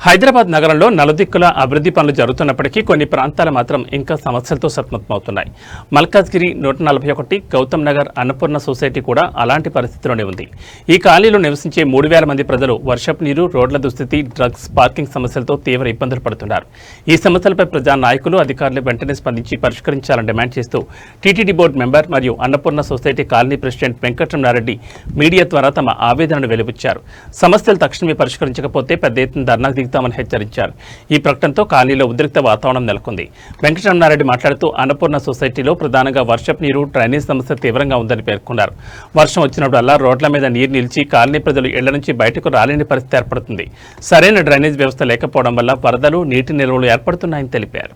హైదరాబాద్ నగరంలో నలుదిక్కుల అభివృద్ధి పనులు జరుగుతున్నప్పటికీ కొన్ని ప్రాంతాలు మాత్రం ఇంకా సమస్యలతో సతమతమవుతున్నాయి. మల్కాజ్గిరి 141, గౌతమ్ నగర్, అన్నపూర్ణ సొసైటీ కూడా అలాంటి పరిస్థితిలోనే ఉంది. ఈ కాలనీలో నివసించే 3000 మంది ప్రజలు వర్షపు నీరు, రోడ్ల దుస్థితి, డ్రగ్స్, పార్కింగ్ సమస్యలతో తీవ్ర ఇబ్బందులు పడుతున్నారు. ఈ సమస్యలపై ప్రజా నాయకులు, అధికారులు వెంటనే స్పందించి పరిష్కరించాలని డిమాండ్ చేస్తూ టీటీడీ బోర్డు మెంబర్ మరియు Annapurna society colony president Venkataramana Reddy media ద్వారా తమ ఆవేదనను వెలిబుచ్చారు. సమస్యలు తక్షణమే పరిష్కరించకపోతే పెద్ద ఎత్తున ధర్నాకు దిగుతామని హెచ్చరించారు. ఈ ప్రకటనతో కాలనీలో ఉద్రిక్త వాతావరణం నెలకొంది. వెంకటరమణారెడ్డి మాట్లాడుతూ అన్నపూర్ణ సొసైటీలో ప్రధానంగా వర్షపు నీరు, డ్రైనేజ్ సమస్య తీవ్రంగా ఉందని పేర్కొన్నారు. వర్షం వచ్చినప్పుడల్లా రోడ్ల మీద నీరు నిలిచి కాలనీ ప్రజలు ఇళ్ల నుంచి బయటకు రాలేని పరిస్థితి ఏర్పడుతుంది. సరైన డ్రైనేజ్ వ్యవస్థ లేకపోవడం వల్ల వరదలు, నీటి నిల్వలు ఏర్పడుతున్నాయని తెలిపారు.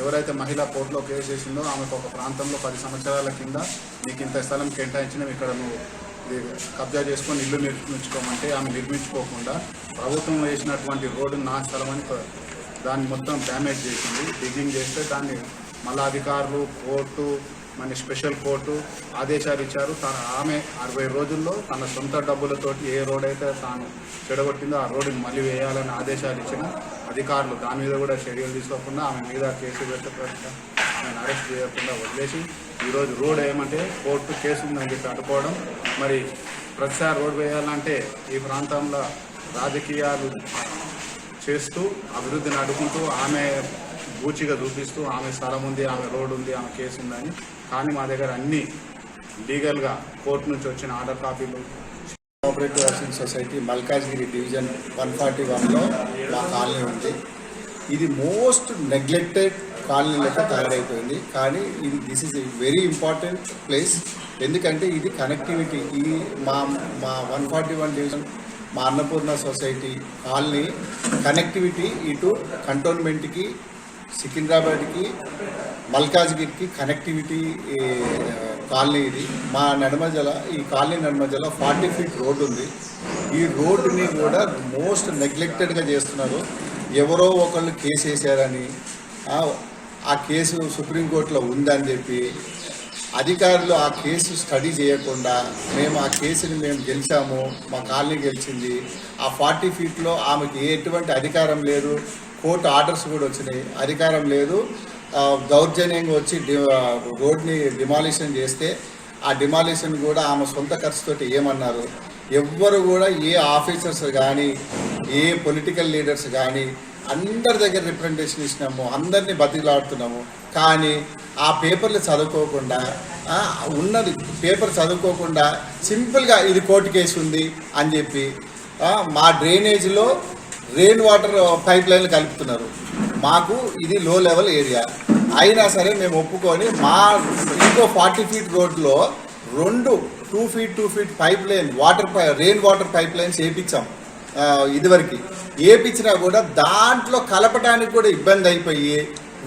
ఎవరైతే మహిళా కోర్టులో కేసు చేసిందో ఆమెకు ఒక ప్రాంతంలో 10 సంవత్సరాల కింద నీకు ఇంత స్థలం కేటాయించిన ఇక్కడ నువ్వు కబ్జా చేసుకొని ఇల్లు నిర్మించుకోమంటే ఆమె నిర్మించుకోకుండా ప్రభుత్వం వేసినటువంటి రోడ్డు నా స్థలం అని దాన్ని మొత్తం డ్యామేజ్ చేసింది. డిగ్గింగ్ చేస్తే దాన్ని మళ్ళా అధికారులు, కోర్టు, మన స్పెషల్ కోర్టు ఆదేశాలు ఇచ్చారు. ఆమె 60 రోజుల్లో తన సొంత డబ్బులతోటి ఏ రోడ్ అయితే తాను చెడగొట్టిందో ఆ రోడ్డుని మళ్ళీ వేయాలని ఆదేశాలు ఇచ్చిన అధికారులు దాని మీద కూడా చర్యలు తీసుకోకుండా ఆమె మీద కేసు పెట్టకుండా ఆమెను అరెస్ట్ చేయకుండా వదిలేసి ఈరోజు రోడ్ ఏమంటే కోర్టు కేసు ఉందని చెప్పి అడ్డుకోవడం. మరి ప్రతిసారి రోడ్ వేయాలంటే ఈ ప్రాంతంలో రాజకీయాలు చేస్తూ అభివృద్ధిని అడ్డుకుంటూ ఆమె బూచిగా చూపిస్తూ ఆమె స్థలం ఉంది, ఆమె రోడ్ ఉంది, ఆమె కేసు ఉందని. కానీ మా దగ్గర అన్ని లీగల్గా కోర్టు నుంచి వచ్చిన ఆర్డర్ కాపీలు. Cooperative housing society Malkajgiri division 141లో మా కాలనీ ఉంది. ఇది మోస్ట్ నెగ్లెక్టెడ్ కాలనీ లెక్క తయారైపోయింది. కానీ this is a very important place. ఎందుకంటే ఇది కనెక్టివిటీ. ఈ మా 141 డివిజన్ మా అన్నపూర్ణ సొసైటీ కాలనీ కనెక్టివిటీ ఇటు కంటోన్మెంట్కి, సికింద్రాబాద్కి, మల్కాజ్గిరికి కనెక్టివిటీ కాలనీ ఇది. మా నడమజల ఈ కాలనీ నడమజల 40 ఫీట్ రోడ్డు ఉంది. ఈ రోడ్డుని కూడా మోస్ట్ నెగ్లెక్టెడ్గా చేస్తున్నారు. ఎవరో ఒకళ్ళు కేసు వేసారని, ఆ కేసు సుప్రీంకోర్టులో ఉందని చెప్పి అధికారులు ఆ కేసు స్టడీ చేయకుండా మేము ఆ కేసుని మేము గెలిచాము, మా కాలనీ గెలిచింది. ఆ 40 ఫీట్లో ఆమెకి ఎటువంటి అధికారం లేదు. కోర్టు ఆర్డర్స్ కూడా వచ్చినాయి, అధికారం లేదు. దౌర్జన్యంగా వచ్చి రోడ్ని డిమాలిషన్ చేస్తే ఆ డిమాలిషన్ కూడా ఆమె సొంత ఖర్చుతోటి ఏమన్నారు. ఎవ్వరు కూడా ఏ ఆఫీసర్స్ కానీ, ఏ పొలిటికల్ లీడర్స్ కానీ అందరి దగ్గర రిప్రజెంటేషన్ ఇచ్చినాము, అందరినీ బతిలాడుతున్నాము. కానీ ఆ పేపర్లు చదువుకోకుండా, ఉన్నది పేపర్ చదువుకోకుండా సింపుల్గా ఇది కోర్టు కేసు ఉంది అని చెప్పి మా డ్రైనేజ్లో రెయిన్ వాటర్ పైప్ లైన్లు కలుపుతున్నారు. మాకు ఇది లో లెవెల్ ఏరియా అయినా సరే మేము ఒప్పుకొని మా ఇంకో 40 ఫీట్ రోడ్లో 2 feet pipeline rain water pipelines వేయించాం. ఇదివరకు వేయించినా కూడా దాంట్లో కలపడానికి కూడా ఇబ్బంది అయిపోయి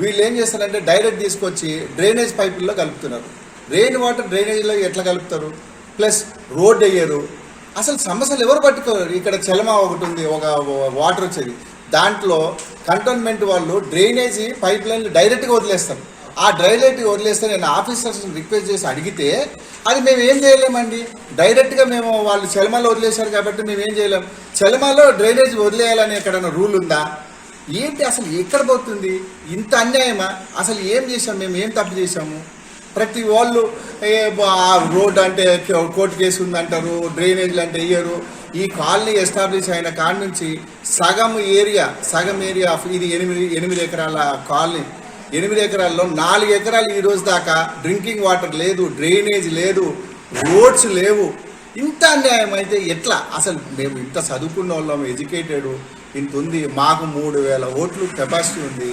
వీళ్ళు ఏం చేస్తారంటే డైరెక్ట్ తీసుకొచ్చి డ్రైనేజ్ పైపుల్లో కలుపుతున్నారు. రెయిన్ వాటర్ డ్రైనేజ్లో ఎట్లా కలుపుతారు? ప్లస్ రోడ్ వేయరు. అసలు సమస్యలు ఎవరు పట్టుకోరు. ఇక్కడ చలమా ఒకటి ఉంది, ఒక వాటర్ వచ్చేది, దాంట్లో కంటోన్మెంట్ వాళ్ళు డ్రైనేజీ పైప్ లైన్లు డైరెక్ట్గా వదిలేస్తారు. ఆ డ్రైనేజ్ వదిలేస్తే నేను ఆఫీసర్స్ రిక్వెస్ట్ చేసి అడిగితే అది మేము ఏం చేయలేమండి, డైరెక్ట్గా మేము వాళ్ళు చలమాలో వదిలేశారు కాబట్టి మేము ఏం చేయలేము. చలమాలో డ్రైనేజ్ వదిలేయాలని ఎక్కడన్నా రూల్ ఉందా? ఏంటి అసలు ఎక్కడ పోతుంది? ఇంత అన్యాయమా? అసలు ఏం చేసాము మేము? ఏం తప్పు చేసాము? ప్రతి వాళ్ళు రోడ్ అంటే కోర్టు కేసు ఉందంటారు, డ్రైనేజ్లు అంటే వేయరు. ఈ కాలనీ ఎస్టాబ్లిష్ అయిన కాడ నుంచి సగం ఏరియా ఇది 8 ఎకరాల కాలనీ. 8 ఎకరాల్లో 4 ఎకరాలు ఈ రోజు దాకా డ్రింకింగ్ వాటర్ లేదు, డ్రైనేజ్ లేదు, రోడ్స్ లేవు. ఇంత అన్యాయం అయితే ఎట్లా? అసలు మేము ఇంత చదువుకున్న వాళ్ళం, ఎడ్యుకేటెడ్ ఇంత ఉంది. మాకు 3000 ఓట్లు కెపాసిటీ ఉంది.